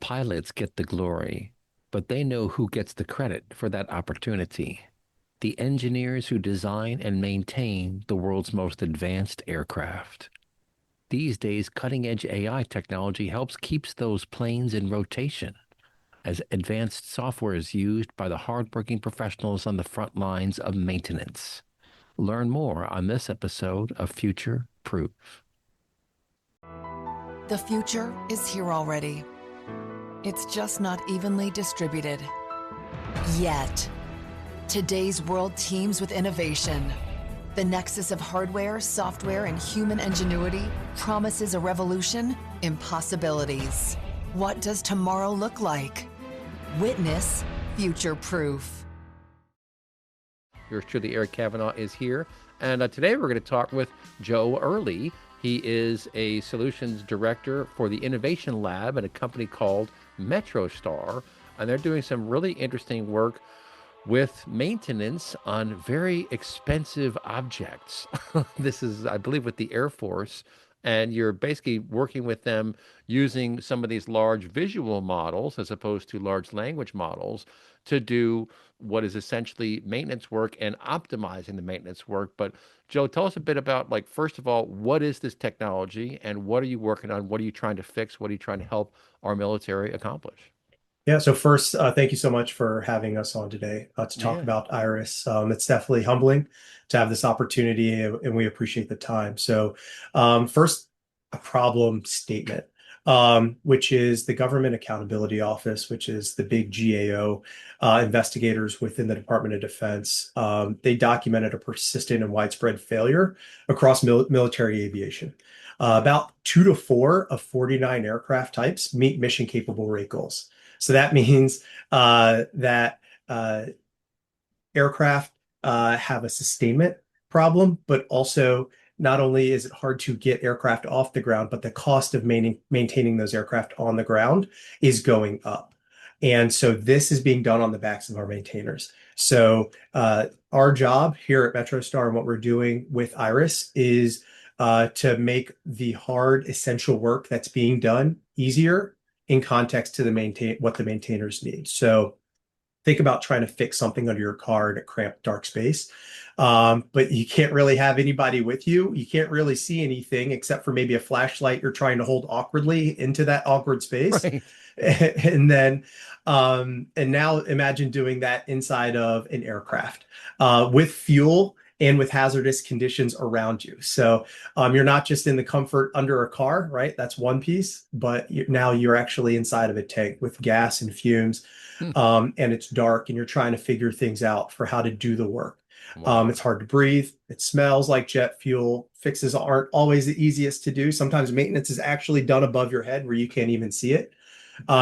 pilots get the glory, but they know who gets the credit for that opportunity. The engineers who design and maintain the world's most advanced aircraft. These days, cutting-edge AI technology helps keeps those planes in rotation as advanced software is used by the hardworking professionals on the front lines of maintenance. Learn more on this episode of Future Proof. The future is here already. It's just not evenly distributed. Yet. Today's world teems with innovation. The nexus of hardware, software, and human ingenuity promises a revolution in possibilities. What does tomorrow look like? Witness Future Proof. Yours truly, Eric Kavanaugh, is here. And today we're going to talk with Joe Early. He is a solutions director for the Innovation Lab at a company called MetroStar. And they're doing some really interesting work with maintenance on very expensive objects. This is, I believe, with the Air Force. And you're basically working with them using some of these large visual models as opposed to large language models to do what is essentially maintenance work and optimizing the maintenance work. But Joe, tell us a bit about, like, first of all, what is this technology and what are you working on? What are you trying to fix? What are you trying to help our military accomplish? Yeah, so first, thank you so much for having us on today to talk Yeah. about Iris. It's definitely humbling to have this opportunity, and we appreciate the time. So, first, a problem statement, which is the Government Accountability Office, which is the big GAO investigators within the Department of Defense. They documented a persistent and widespread failure across military aviation. About 2 to 4 of 49 aircraft types meet mission-capable rate goals. So that means that aircraft have a sustainment problem, but also not only is it hard to get aircraft off the ground, but the cost of maintaining those aircraft on the ground is going up. And so this is being done on the backs of our maintainers. So our job here at MetroStar and what we're doing with Iris is to make the hard, essential work that's being done easier in context to what the maintainers need. So think about trying to fix something under your car in a cramped, dark space. But you can't really have anybody with you. You can't really see anything except for maybe a flashlight you're trying to hold awkwardly into that awkward space. Right. And then, and now imagine doing that inside of an aircraft with fuel and with hazardous conditions around you. So you're not just in the comfort under a car, right? That's one piece, but now you're actually inside of a tank with gas and fumes, Hmm. and it's dark, and you're trying to figure things out for how to do the work. Wow. It's hard to breathe. It smells like jet fuel. Fixes aren't always the easiest to do. Sometimes maintenance is actually done above your head where you can't even see it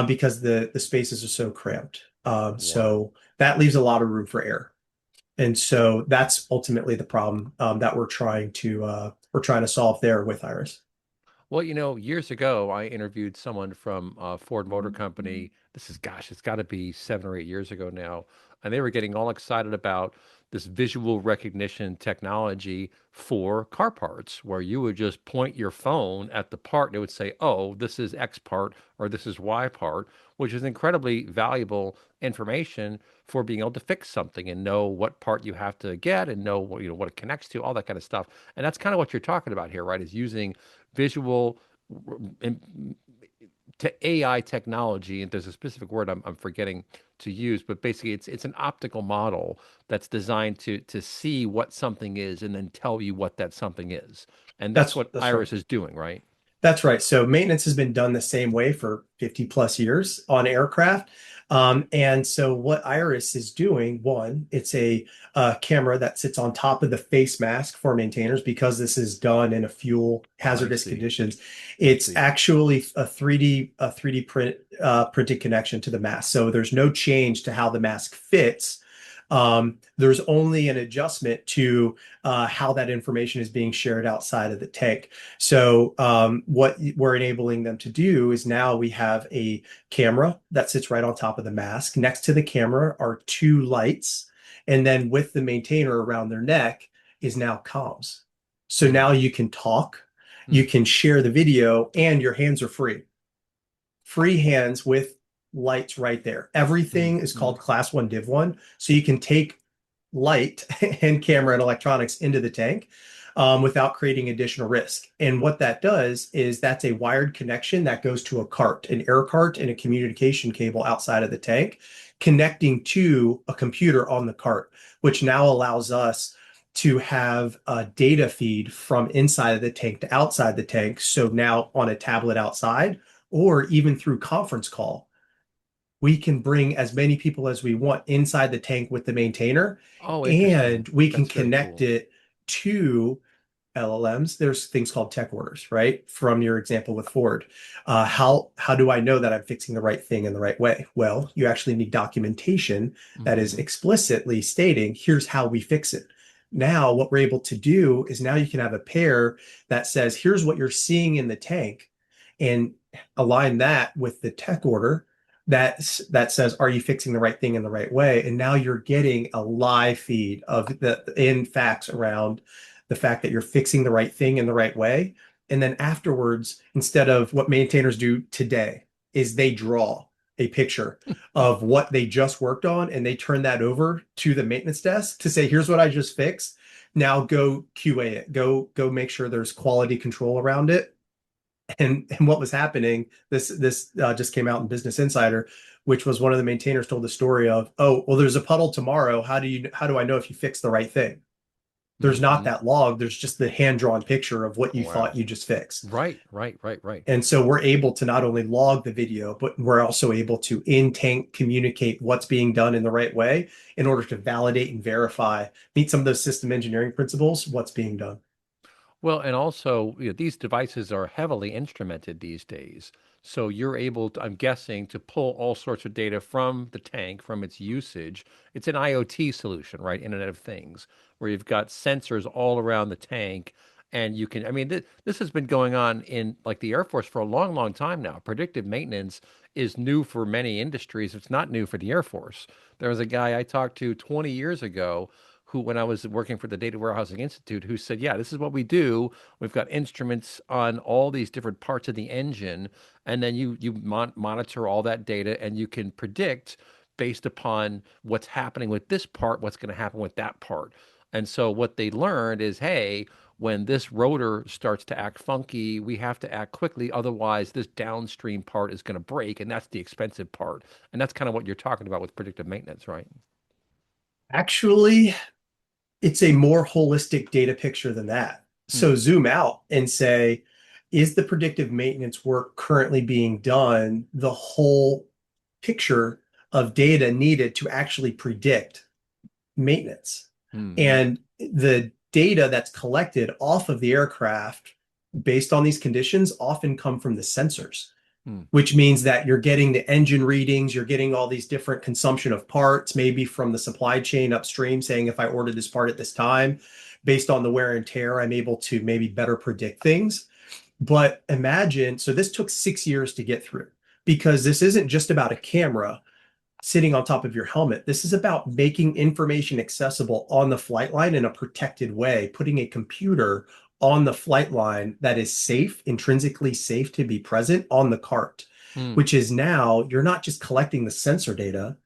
because the spaces are so cramped. Wow. So that leaves a lot of room for error. And so that's ultimately the problem that we're trying to solve there with Iris. Well, years ago, I interviewed someone from Ford Motor Company. This is, gosh, it's got to be 7 or 8 years ago now. And they were getting all excited about this visual recognition technology for car parts, where you would just point your phone at the part and it would say, oh, this is X part or this is Y part, which is incredibly valuable information for being able to fix something and know what part you have to get and know what, what it connects to, all that kind of stuff. And that's kind of what you're talking about here, right? Is using visual to AI technology, and there's a specific word I'm forgetting to use, but basically it's an optical model that's designed to see what something is and then tell you what that something is. And that's what That's right. Iris is doing, right? That's right. So maintenance has been done the same way for 50 plus years on aircraft. And so what Iris is doing, one, it's a camera that sits on top of the face mask for maintainers because this is done in a fuel I hazardous see. conditions. I It's see. actually a 3D printed connection to the mask. So there's no change to how the mask fits. There's only an adjustment to how that information is being shared outside of the tank. So what we're enabling them to do is now we have a camera that sits right on top of the mask. Next to the camera are two lights, and then with the maintainer around their neck is now comms. So Hmm. now you can talk, Hmm. you can share the video, and your hands are free. free hands with lights right there. Everything is Mm-hmm. called class one div one. So you can take light and camera and electronics into the tank without creating additional risk. And what that does is that's a wired connection that goes to a cart, an air cart, and a communication cable outside of the tank, connecting to a computer on the cart, which now allows us to have a data feed from inside of the tank to outside the tank. So now on a tablet outside, or even through conference call, we can bring as many people as we want inside the tank with the maintainer, Oh, interesting. and we can That's very connect cool. it to LLMs. There's things called tech orders, right? From your example with Ford. How do I know that I'm fixing the right thing in the right way? Well, you actually need documentation that is Mm-hmm. explicitly stating, here's how we fix it. Now, what we're able to do is now you can have a pair that says, here's what you're seeing in the tank, and align that with the tech order that says, are you fixing the right thing in the right way? And now you're getting a live feed of the in facts around the fact that you're fixing the right thing in the right way. And then afterwards, instead of what maintainers do today, is they draw a picture of what they just worked on and they turn that over to the maintenance desk to say, here's what I just fixed. Now go QA it. Go make sure there's quality control around it. And what was happening, this just came out in Business Insider, which was one of the maintainers told the story of, oh, well, there's a puddle tomorrow. How do I know if you fixed the right thing? There's not Mm-hmm. that log. There's just the hand-drawn picture of what you thought Wow. you just fixed. Right, right, right, right. And so we're able to not only log the video, but we're also able to in tank communicate what's being done in the right way in order to validate and verify, meet some of those system engineering principles, what's being done. Well, and also, these devices are heavily instrumented these days. So you're able to, I'm guessing, to pull all sorts of data from the tank, from its usage. It's an IoT solution, right? Internet of Things, where you've got sensors all around the tank. And you can, I mean, this has been going on in like the Air Force for a long, long time now. Predictive maintenance is new for many industries. It's not new for the Air Force. There was a guy I talked to 20 years ago who, when I was working for the Data Warehousing Institute, who said, yeah, this is what we do. We've got instruments on all these different parts of the engine, and then you monitor all that data, and you can predict based upon what's happening with this part, what's going to happen with that part. And so what they learned is, hey, when this rotor starts to act funky, we have to act quickly. Otherwise, this downstream part is going to break, and that's the expensive part. And that's kind of what you're talking about with predictive maintenance, right? Actually, it's a more holistic data picture than that. Hmm. So zoom out and say, is the predictive maintenance work currently being done the whole picture of data needed to actually predict maintenance? Hmm. And the data that's collected off of the aircraft based on these conditions often come from the sensors, Hmm. which means that you're getting the engine readings, you're getting all these different consumption of parts, maybe from the supply chain upstream saying, if I ordered this part at this time, based on the wear and tear, I'm able to maybe better predict things. But imagine, so this took 6 years to get through because this isn't just about a camera sitting on top of your helmet. This is about making information accessible on the flight line in a protected way, putting a computer on the flight line that is safe, intrinsically safe to be present on the cart, Hmm. which is now you're not just collecting the sensor data,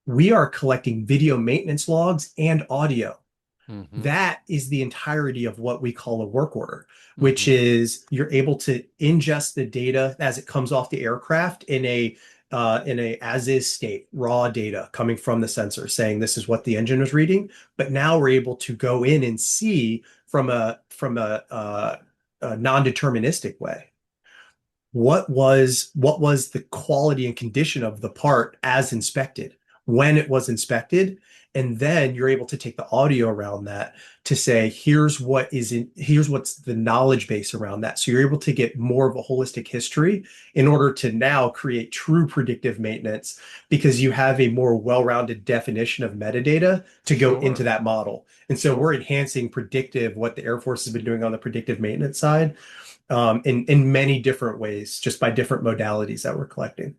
we are collecting video maintenance logs and audio. Hmm. That is the entirety of what we call a work order, which Hmm. is you're able to ingest the data as it comes off the aircraft in a as is state, raw data coming from the sensor saying this is what the engine is reading. But now we're able to go in and see from a non-deterministic way what was the quality and condition of the part as inspected, when it was inspected, and then you're able to take the audio around that to say here's what's the knowledge base around that, so you're able to get more of a holistic history in order to now create true predictive maintenance because you have a more well-rounded definition of metadata to go into Sure. that model. And so we're Sure. enhancing predictive, what the Air Force has been doing on the predictive maintenance side, in many different ways, just by different modalities that we're collecting.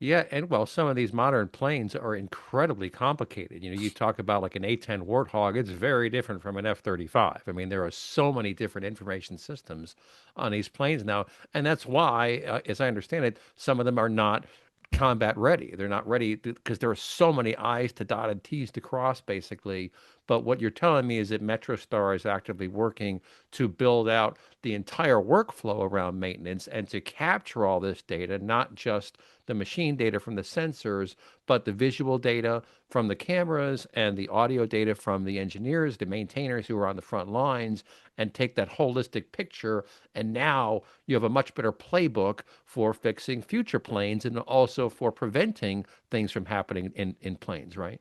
Yeah, and well, some of these modern planes are incredibly complicated. You talk about like an A-10 Warthog, it's very different from an F-35. I mean, there are so many different information systems on these planes now, and that's why, as I understand it, some of them are not combat ready. They're not ready because there are so many I's to dot and T's to cross, basically. But what you're telling me is that MetroStar is actively working to build out the entire workflow around maintenance and to capture all this data, not just the machine data from the sensors, but the visual data from the cameras and the audio data from the engineers, the maintainers who are on the front lines, and take that holistic picture. And now you have a much better playbook for fixing future planes and also for preventing things from happening in planes, right?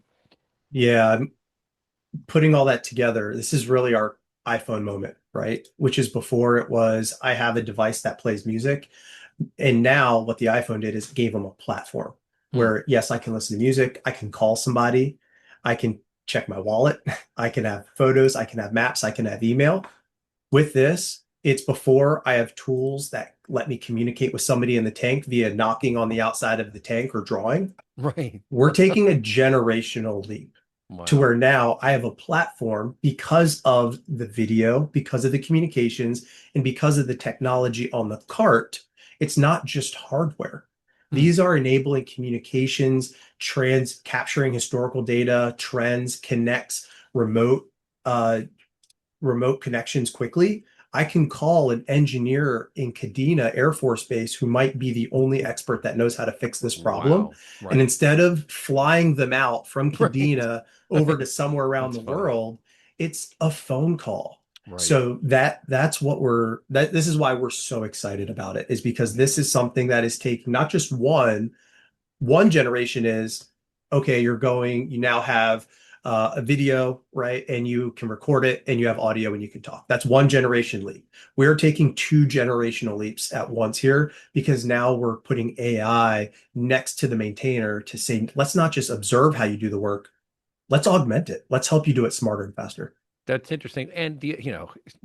Yeah, putting all that together, this is really our iPhone moment, right? Which is before it was, I have a device that plays music. And now what the iPhone did is gave them a platform Hmm. where, yes, I can listen to music, I can call somebody, I can check my wallet, I can have photos, I can have maps, I can have email. With this, it's before I have tools that let me communicate with somebody in the tank via knocking on the outside of the tank or drawing. Right. We're taking a generational leap to Wow. where now I have a platform because of the video, because of the communications, and because of the technology on the cart. It's not just hardware. Hmm. These are enabling communications, trends, capturing historical data, trends, connects remote uh, remote connections quickly. I can call an engineer in Kadena Air Force Base who might be the only expert that knows how to fix this problem. Wow. And Right. instead of flying them out from Right. Kadena over to somewhere around That's the funny. world, it's a phone call. Right. So that's what this is why we're so excited about it, is because this is something that is taking not just one generation is okay, you now have a video, right? And you can record it and you have audio and you can talk. That's one generation leap. We're taking two generational leaps at once here because now we're putting AI next to the maintainer to say, let's not just observe how you do the work, let's augment it. Let's help you do it smarter and faster. That's interesting. And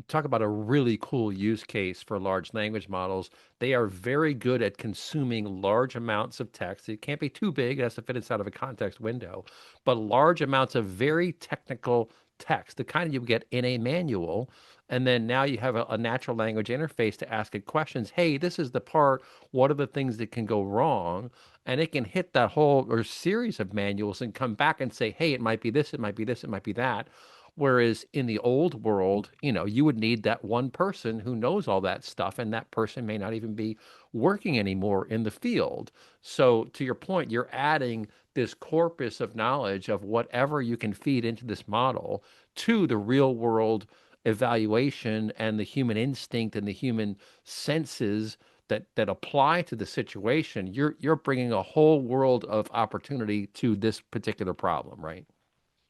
talk about a really cool use case for large language models. They are very good at consuming large amounts of text. It can't be too big, it has to fit inside of a context window, but large amounts of very technical text, the kind you would get in a manual. And then now you have a natural language interface to ask it questions. Hey, this is the part. What are the things that can go wrong? And it can hit that whole or series of manuals and come back and say, hey, it might be this, it might be this, it might be that. Whereas in the old world, you would need that one person who knows all that stuff, and that person may not even be working anymore in the field. So, to your point, you're adding this corpus of knowledge of whatever you can feed into this model to the real world evaluation and the human instinct and the human senses that apply to the situation. You're bringing a whole world of opportunity to this particular problem, right?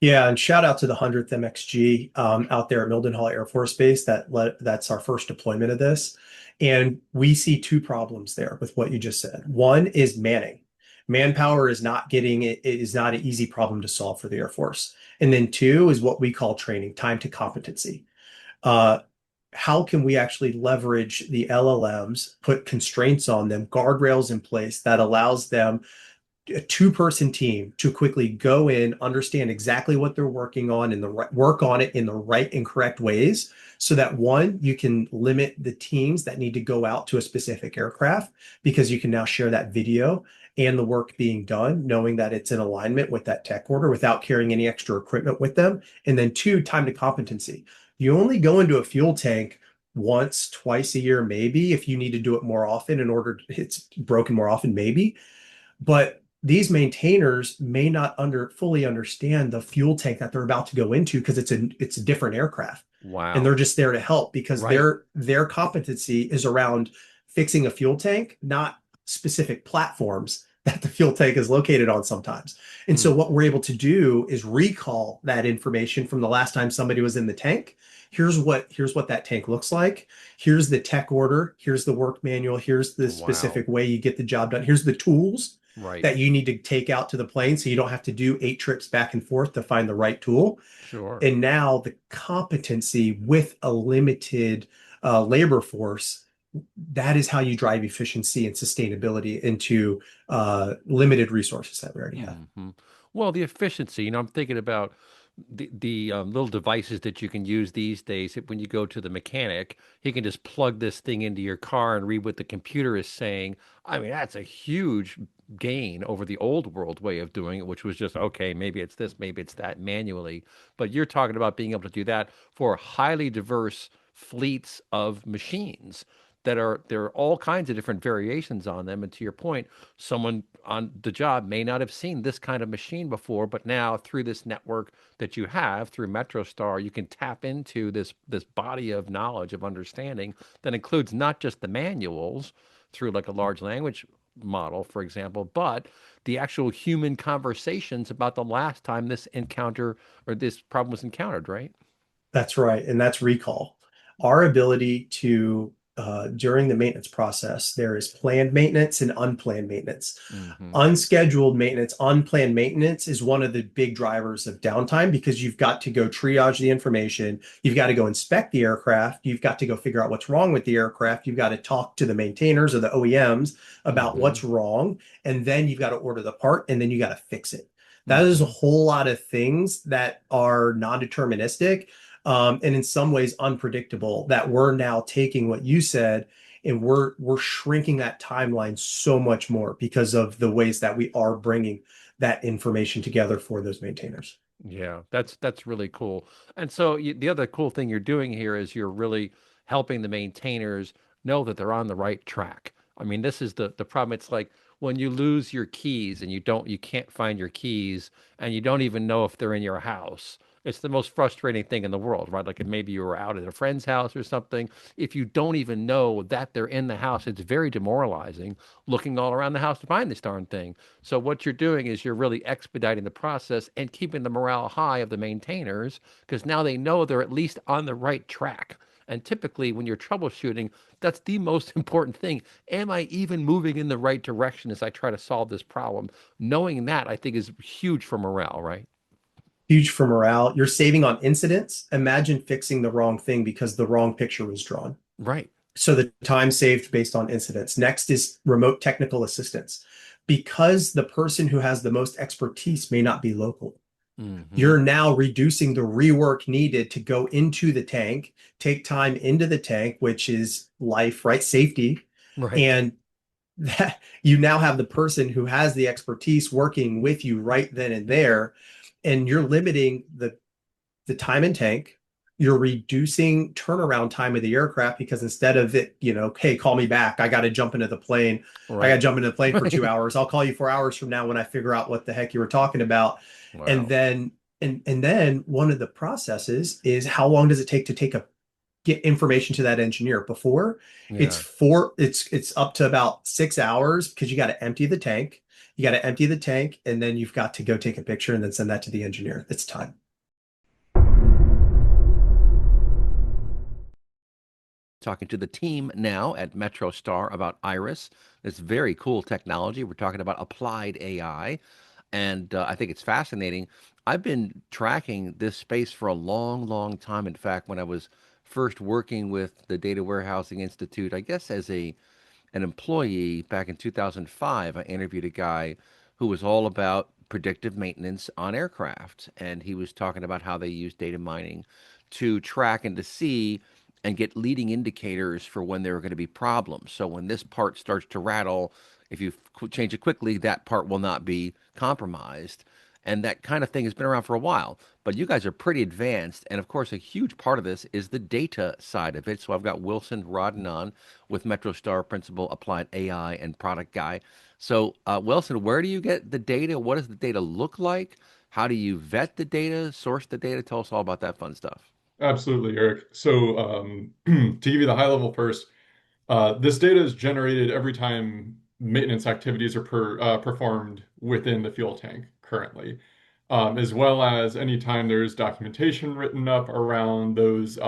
Yeah, and shout out to the 100th MXG out there at Mildenhall Air Force Base. That's our first deployment of this. And we see two problems there with what you just said. One is manning. Manpower is not getting it is not an easy problem to solve for the Air Force. And then two is what we call training, time to competency. Uh, how can we actually leverage the LLMs, put constraints on them, guardrails in place that allows them, a two-person team, to quickly go in, understand exactly what they're working on and work on it in the right and correct ways, so that one, you can limit the teams that need to go out to a specific aircraft because you can now share that video and the work being done, knowing that it's in alignment with that tech order without carrying any extra equipment with them. And then two, time to competency. You only go into a fuel tank once, twice a year, maybe, if you need to do it more often in order it's broken more often, maybe. But these maintainers may not fully understand the fuel tank that they're about to go into because it's a different aircraft. And they're Wow. just there to help because Right. their competency is around fixing a fuel tank, not specific platforms that the fuel tank is located on sometimes. And so Hmm. what we're able to do is recall that information from the last time somebody was in the tank. Here's what that tank looks like. Here's the tech order. Here's the work manual. Here's the Wow. specific way you get the job done. Here's the tools Right. that you need to take out to the plane so you don't have to do 8 trips back and forth to find the right tool. Sure. And now the competency with a limited labor force that is how you drive efficiency and sustainability into limited resources that we already have. Hmm. Well, the efficiency, I'm thinking about the little devices that you can use these days. When you go to the mechanic, he can just plug this thing into your car and read what the computer is saying. I mean, that's a huge gain over the old world way of doing it, which was just, okay, maybe it's this, maybe it's that manually. But you're talking about being able to do that for highly diverse fleets of machines there are all kinds of different variations on them. And to your point, someone on the job may not have seen this kind of machine before, but now through this network that you have through MetroStar, you can tap into this body of knowledge of understanding that includes not just the manuals through like a large language model, for example, but the actual human conversations about the last time this encounter or this problem was encountered, right? That's right. And that's recall. Our ability to, during the maintenance process, there is planned maintenance and unplanned maintenance. Hmm. Unscheduled maintenance, unplanned maintenance is one of the big drivers of downtime because you've got to go triage the information. You've got to go inspect the aircraft. You've got to go figure out what's wrong with the aircraft. You've got to talk to the maintainers or the OEMs about Hmm. what's wrong. And then you've got to order the part and then you got to fix it. That is a Hmm. whole lot of things that are non-deterministic, and in some ways unpredictable that we're now taking what you said and we're shrinking that timeline so much more because of the ways that we are bringing that information together for those maintainers. Yeah, that's really cool. And so the other cool thing you're doing here is you're really helping the maintainers know that they're on the right track. I mean, this is the problem. It's like when you lose your keys and you can't find your keys and you don't even know if they're in your house. It's the most frustrating thing in the world, right? Like if maybe you were out at a friend's house or something. If you don't even know that they're in the house, it's very demoralizing looking all around the house to find this darn thing. So what you're doing is you're really expediting the process and keeping the morale high of the maintainers because now they know they're at least on the right track. And typically, when you're troubleshooting, that's the most important thing. Am I even moving in the right direction as I try to solve this problem? Knowing that, I think, is huge for morale, right? Huge for morale. You're saving on incidents. Imagine fixing the wrong thing because the wrong picture was drawn. Right. So the time saved based on incidents. Next is remote technical assistance. Because the person who has the most expertise may not be local, Hmm. you're now reducing the rework needed to go into the tank, take time into the tank, which is life, right? Safety. Right. And that you now have the person who has the expertise working with you right then and there. And you're limiting the time in tank. You're reducing turnaround time of the aircraft because instead of it, hey, call me back. I got to jump into the plane. I got to Right. jump into the plane for two Right. hours. I'll call you 4 hours from now when I figure out what the heck you were talking about. And Wow. then, and then one of the processes is how long does it take to get information to that engineer before Yeah. it's up to about 6 hours because you got to empty the tank. You got to empty the tank and then you've got to go take a picture and then send that to the engineer. It's time. Talking to the team now at MetroStar about Iris, this very cool technology. We're talking about applied AI, and I think it's fascinating. I've been tracking this space for a long, long time. In fact, when I was first working with the Data Warehousing Institute, I guess as an employee back in 2005, I interviewed a guy who was all about predictive maintenance on aircraft. And he was talking about how they use data mining to track and to see and get leading indicators for when there are going to be problems. So when this part starts to rattle, if you change it quickly, that part will not be compromised. And that kind of thing has been around for a while. But you guys are pretty advanced. And of course, a huge part of this is the data side of it. So I've got Wilson Rodden on with MetroStar Principal Applied AI and Product Guy. So, Wilson, where do you get the data? What does the data look like? How do you vet the data, source the data? Tell us all about that fun stuff. Absolutely, Eric. So, to give you the high level first, this data is generated every time maintenance activities are performed within the fuel tank currently, as well as anytime there's documentation written up around those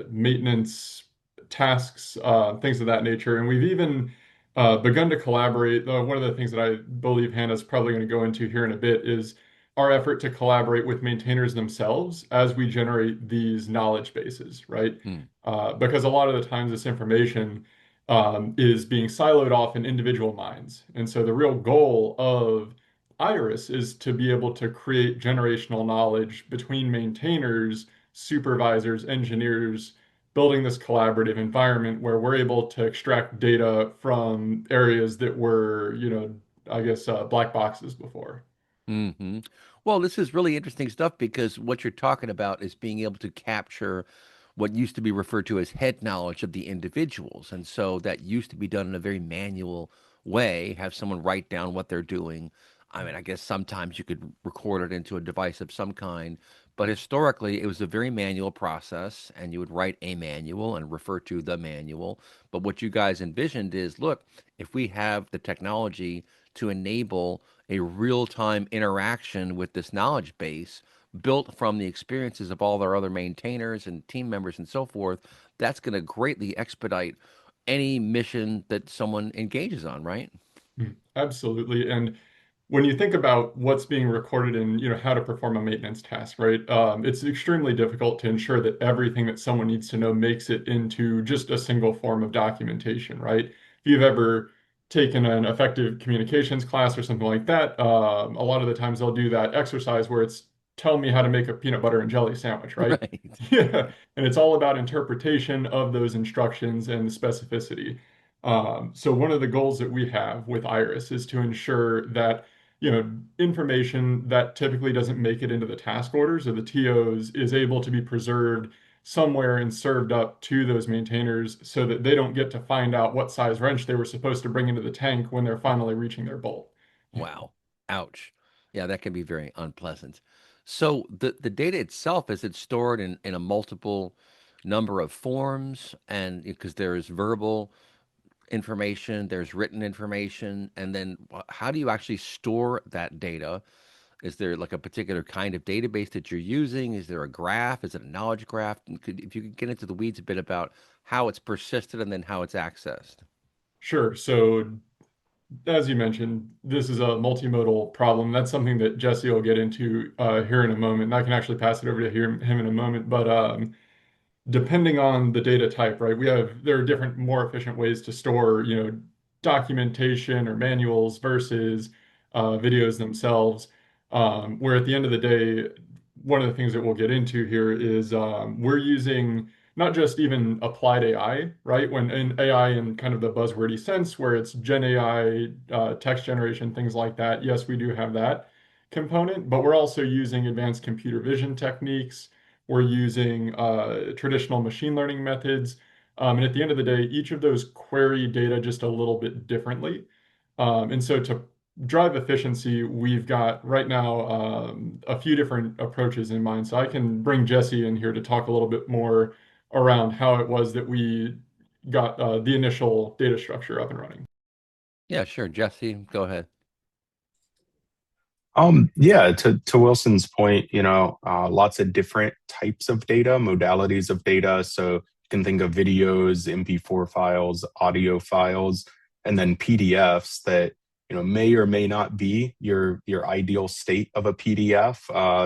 maintenance tasks, things of that nature. And we've even begun to collaborate. One of the things that I believe Hannah's probably going to go into here in a bit is our effort to collaborate with maintainers themselves as we generate these knowledge bases, right? Hmm. Because a lot of the times this information is being siloed off in individual minds. And so the real goal of Iris is to be able to create generational knowledge between maintainers, supervisors, engineers, building this collaborative environment where we're able to extract data from areas that were, I guess, black boxes before. Hmm. Well, this is really interesting stuff because what you're talking about is being able to capture what used to be referred to as head knowledge of the individuals. And so that used to be done in a very manual way, have someone write down what they're doing. I mean, I guess sometimes you could record it into a device of some kind, but historically it was a very manual process, and you would write a manual and refer to the manual. But what you guys envisioned is, look, if we have the technology to enable a real-time interaction with this knowledge base built from the experiences of all their other maintainers and team members and so forth, that's going to greatly expedite any mission that someone engages on, right? Absolutely. And when you think about what's being recorded and how to perform a maintenance task, right? It's extremely difficult to ensure that everything that someone needs to know makes it into just a single form of documentation, right? If you've ever taken an effective communications class or something like that, a lot of the times they'll do that exercise where it's tell me how to make a peanut butter and jelly sandwich, right? Right. Yeah, and it's all about interpretation of those instructions and specificity. So one of the goals that we have with Iris is to ensure that information that typically doesn't make it into the task orders or the TOs is able to be preserved somewhere and served up to those maintainers so that they don't get to find out what size wrench they were supposed to bring into the tank when they're finally reaching their bolt. Wow. Ouch. Yeah, that can be very unpleasant. So the data itself, is it stored in a multiple number of forms? And because there is verbal information, there's written information, and then how do you actually store that data? Is there like a particular kind of database that you're using? Is there a graph? Is it a knowledge graph? And if you could get into the weeds a bit about how it's persisted and then how it's accessed. Sure. So as you mentioned, this is a multimodal problem. That's something that Jesse will get into here in a moment. And I can actually pass it over to him in a moment. But depending on the data type, right? There are different, more efficient ways to store, documentation or manuals versus videos themselves. Where at the end of the day, one of the things that we'll get into here is we're using not just even applied AI, right? When in AI in kind of the buzzwordy sense, where it's Gen AI, text generation, things like that. Yes, we do have that component, but we're also using advanced computer vision techniques. We're using traditional machine learning methods. And at the end of the day, each of those query data just a little bit differently. And so to drive efficiency, we've got right now a few different approaches in mind. So I can bring Jesse in here to talk a little bit more around how it was that we got the initial data structure up and running. Yeah, sure. Jesse, go ahead. Yeah, to Wilson's point, lots of different types of data, modalities of data. So you can think of videos, MP4 files, audio files, and then PDFs that, may or may not be your ideal state of a PDF,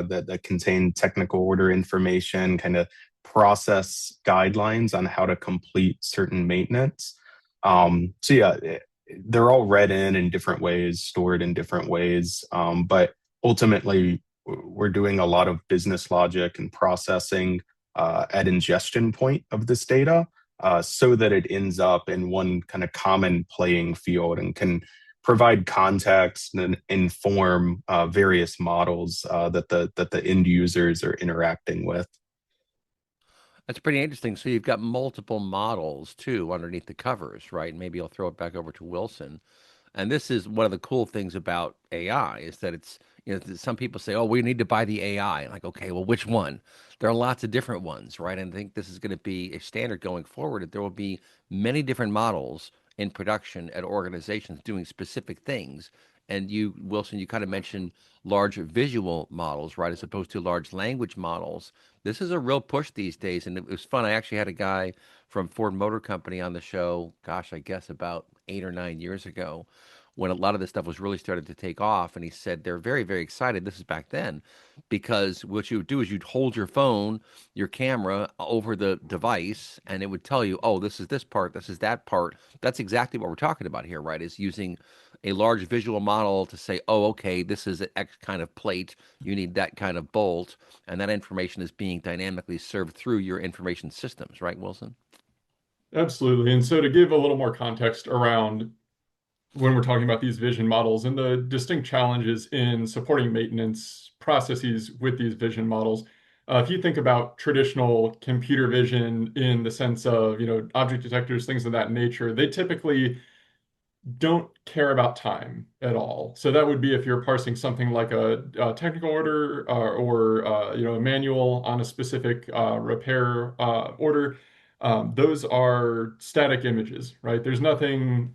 that contain technical order information, kind of process guidelines on how to complete certain maintenance. So yeah, they're all read in different ways, stored in different ways. But ultimately, we're doing a lot of business logic and processing at ingestion point of this data, so that it ends up in one kind of common playing field and can provide context and inform various models that the end users are interacting with. That's pretty interesting. So you've got multiple models too underneath the covers, right? And maybe I'll throw it back over to Wilson. And this is one of the cool things about AI is that it's, some people say, oh, we need to buy the AI. Like, okay, well, which one? There are lots of different ones, right? And I think this is going to be a standard going forward, that there will be many different models in production at organizations doing specific things. And you, Wilson, you kind of mentioned large visual models, right, as opposed to large language models. This is a real push these days. And it was fun. I actually had a guy from Ford Motor Company on the show, gosh, I guess about 8 or 9 years ago, when a lot of this stuff was really started to take off. And he said they're very, very excited. This is back then, because what you would do is you'd hold your phone, your camera over the device, and it would tell you, oh, this is this part, this is that part. That's exactly what we're talking about here, right? Is using a large visual model to say, oh, okay, this is an X kind of plate, you need that kind of bolt, and that information is being dynamically served through your information systems, right, Wilson? Absolutely. And so to give a little more context around when we're talking about these vision models and the distinct challenges in supporting maintenance processes with these vision models. If you think about traditional computer vision in the sense of, object detectors, things of that nature, they typically don't care about time at all. So that would be if you're parsing something like a technical order or a manual on a specific repair order. Those are static images, right? There's nothing,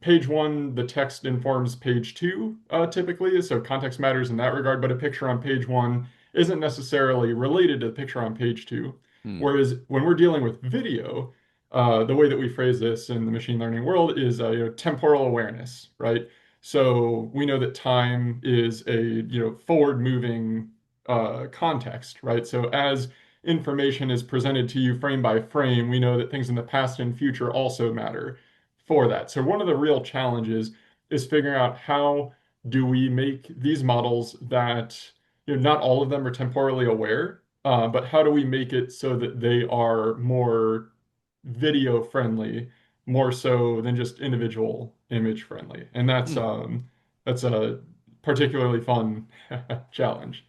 page one, the text informs page two typically, so context matters in that regard, but a picture on page one isn't necessarily related to the picture on page two. Hmm. Whereas when we're dealing with video, the way that we phrase this in the machine learning world is temporal awareness, right? So we know that time is a forward moving context, right? So as information is presented to you frame by frame, we know that things in the past and future also matter for that. So one of the real challenges is figuring out how do we make these models that not all of them are temporally aware, but how do we make it so that they are more video friendly, more so than just individual image friendly. And Hmm. that's a particularly fun challenge.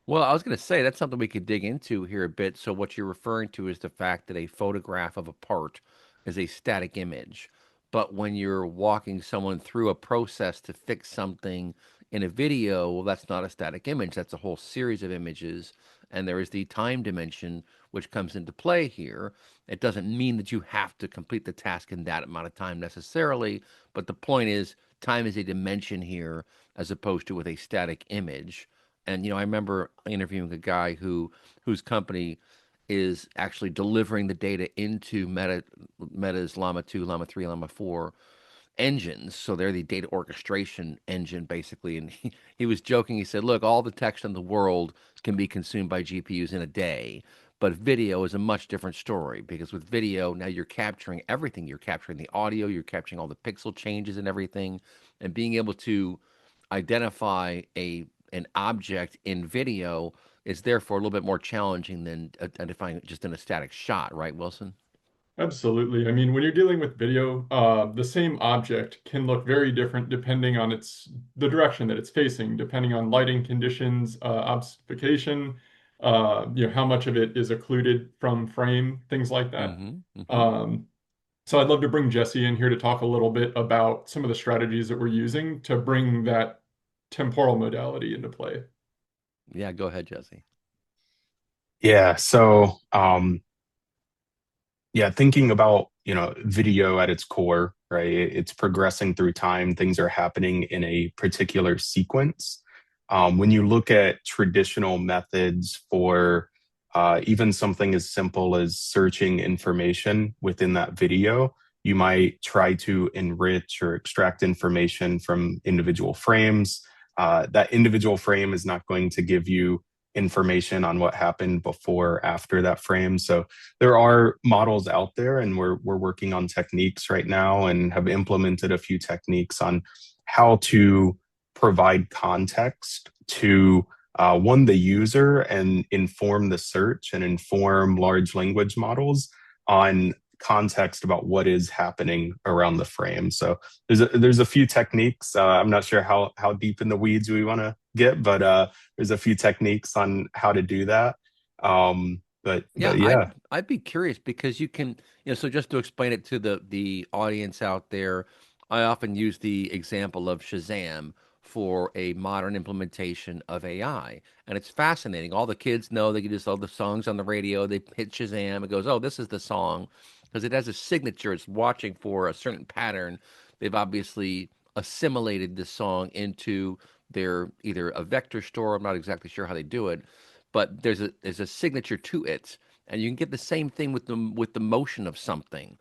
Well, I was going to say that's something we could dig into here a bit. So, what you're referring to is the fact that a photograph of a part is a static image. But when you're walking someone through a process to fix something in a video, well, that's not a static image. That's a whole series of images. And there is the time dimension which comes into play here. It doesn't mean that you have to complete the task in that amount of time necessarily. But the point is, time is a dimension here as opposed to with a static image. And I remember interviewing a guy whose company is actually delivering the data into Meta's Llama 2, Llama 3, Llama 4 engines. So they're the data orchestration engine, basically. And he was joking. He said, look, all the text in the world can be consumed by GPUs in a day. But video is a much different story because with video, now you're capturing everything. You're capturing the audio, you're capturing all the pixel changes and everything, and being able to identify an object in video is therefore a little bit more challenging than identifying it just in a static shot, right, Wilson? Absolutely. I mean, when you're dealing with video, the same object can look very different depending on the direction that it's facing, depending on lighting conditions, obfuscation, how much of it is occluded from frame, things like that. Mm-hmm. Mm-hmm. Um, So I'd love to bring Jesse in here to talk a little bit about some of the strategies that we're using to bring that temporal modality into play. Yeah, go ahead, Jesse. Yeah. So, yeah, thinking about, video at its core, right? It's progressing through time. Things are happening in a particular sequence. When you look at traditional methods for even something as simple as searching information within that video, you might try to enrich or extract information from individual frames. That individual frame is not going to give you information on what happened before or after that frame. So there are models out there, and we're working on techniques right now and have implemented a few techniques on how to provide context to one, the user, and inform the search and inform large language models on context about what is happening around the frame. So there's a few techniques. I'm not sure how deep in the weeds we want to get, but there's a few techniques on how to do that. Yeah, But I'd yeah, I'd be curious because you can, so just to explain it to the audience out there, I often use the example of Shazam for a modern implementation of AI. And it's fascinating. All the kids know they can just all the songs on the radio, they hit Shazam, it goes, "Oh, this is the song," because it has a signature, it's watching for a certain pattern. They've obviously assimilated this song into their either a vector store, I'm not exactly sure how they do it, but there's a signature to it, and you can get the same thing with the motion of something.